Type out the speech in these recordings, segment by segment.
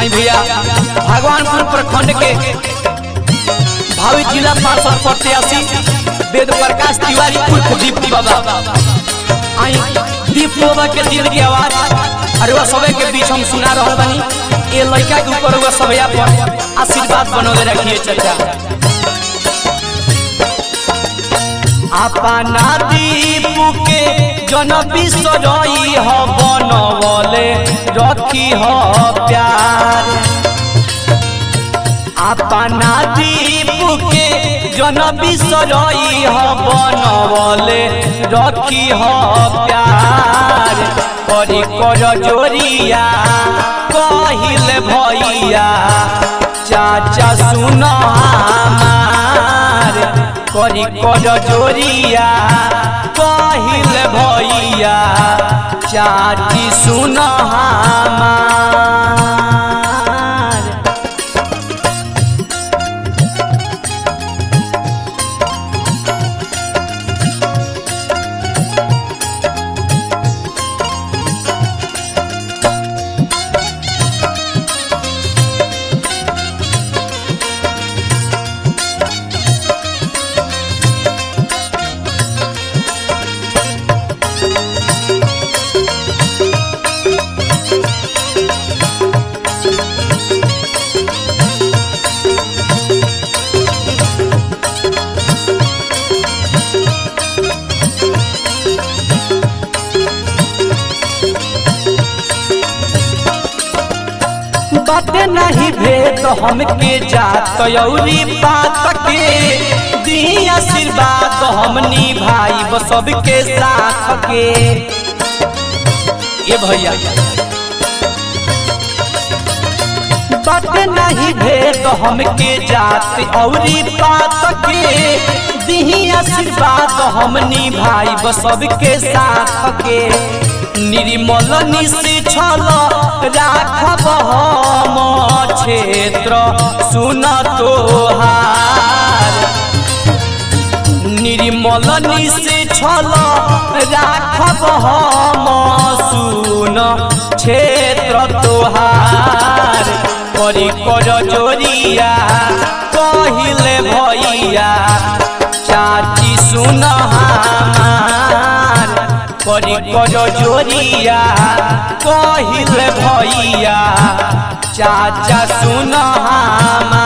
आई भैया भगवानपुर प्रखंड के भावी जिला पार्षद प्रत्याशी वेद प्रकाश तिवारी उर्फ दीप्ति बाबा आई दीप बाबा के दिल की आवाज अरे वह सबे के बीच हम सुना रहा बनी ये लड़का के ऊपर वह सब पर आशीर्वाद बनौले रखिए चाचा। अपना दीप के जन बिसरई हो बनवले रखी हो प्यार। अपना दीप के जन बिसरई हो बनवले रखी हो प्यार। करी कर जोरिया कहिल भैया चाचा सुन हमार। करी कर जोरिया कहिल भैया चाची सुन हमार। बातें नहीं भेद हमके जात यौरी बात के दी आशीर्वाद हमनी भाई वो सबके साथ के। ये भैया बातें नहीं भेद हमके जात यौरी बात के दी आशीर्वाद हमनी भाई वो सबके साथ के। निर्मल निश्चल राखब हम क्षेत्र सुन तोहार। निर्मल निश्चल राखब हम सुन क्षेत्र तोहार। करी कर जोरिया कहिले भैया चाची सुन हमार। करी कर जोरिया कहिल भैया चाचा सुन हमार।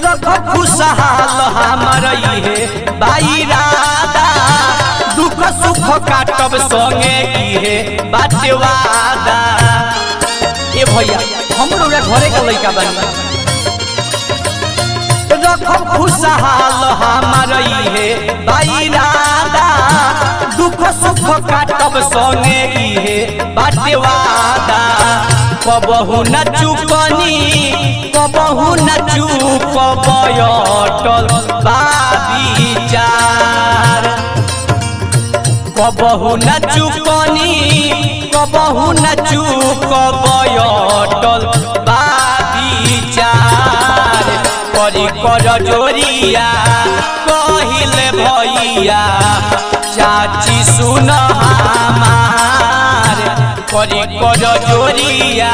रख खुशहाल हमार ये बाई राधा दुख सुख काटब संगे की बाटे वादा। ए भैया हमरो घरे का लड़का बनी रख खुशहाल हमार ये बाई राधा दुख सुख काटब संगे की बाटे वादा। कबहू न चुकनी कबहू न चुकब अटल बा विचार। कबहू न चुकनी कबहू न चुकब अटल बा विचार। करी कर जोरिया कहिल भैया चाची सुन हमार। करी कर जोरिया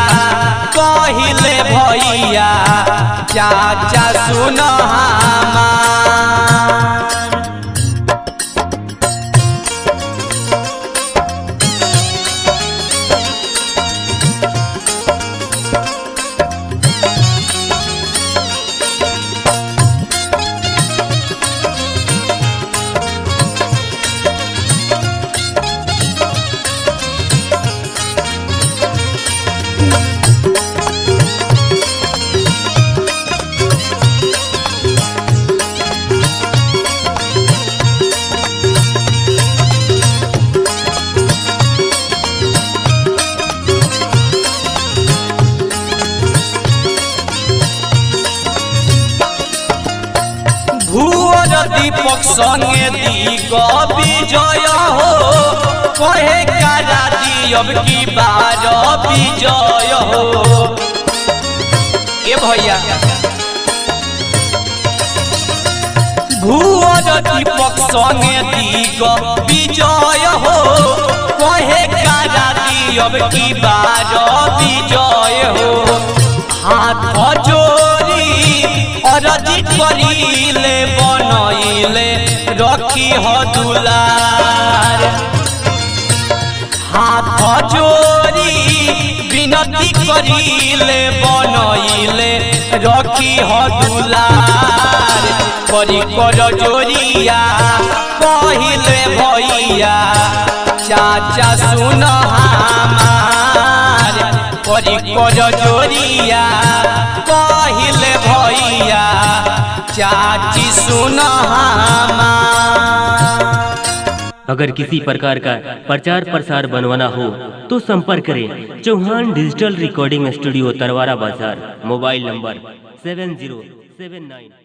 कहिले भैया चाचा सुन हमार। दीपक संगे दिग विजय हो कहे करा दी अब की बार विजय हो। ए भैया भुवर दीपक संगे दिग विजय हो कहे करा दी अब की बार विजय हो। हाथ जोड़ी अरजी करीले बनैले रखी हो दुलार। हाथ जोड़ी विनती करीले बनैले रखी हो दुलार। करी कर जोरिया कहिले भैया चाचा सुन हमार। करी कर जोरिया कहिले भैया चाची सुन हमार। अगर किसी प्रकार का प्रचार प्रसार बनवाना हो तो संपर्क करें Chauhan digital recording studio Tarwara Bazar. Mobile number 7079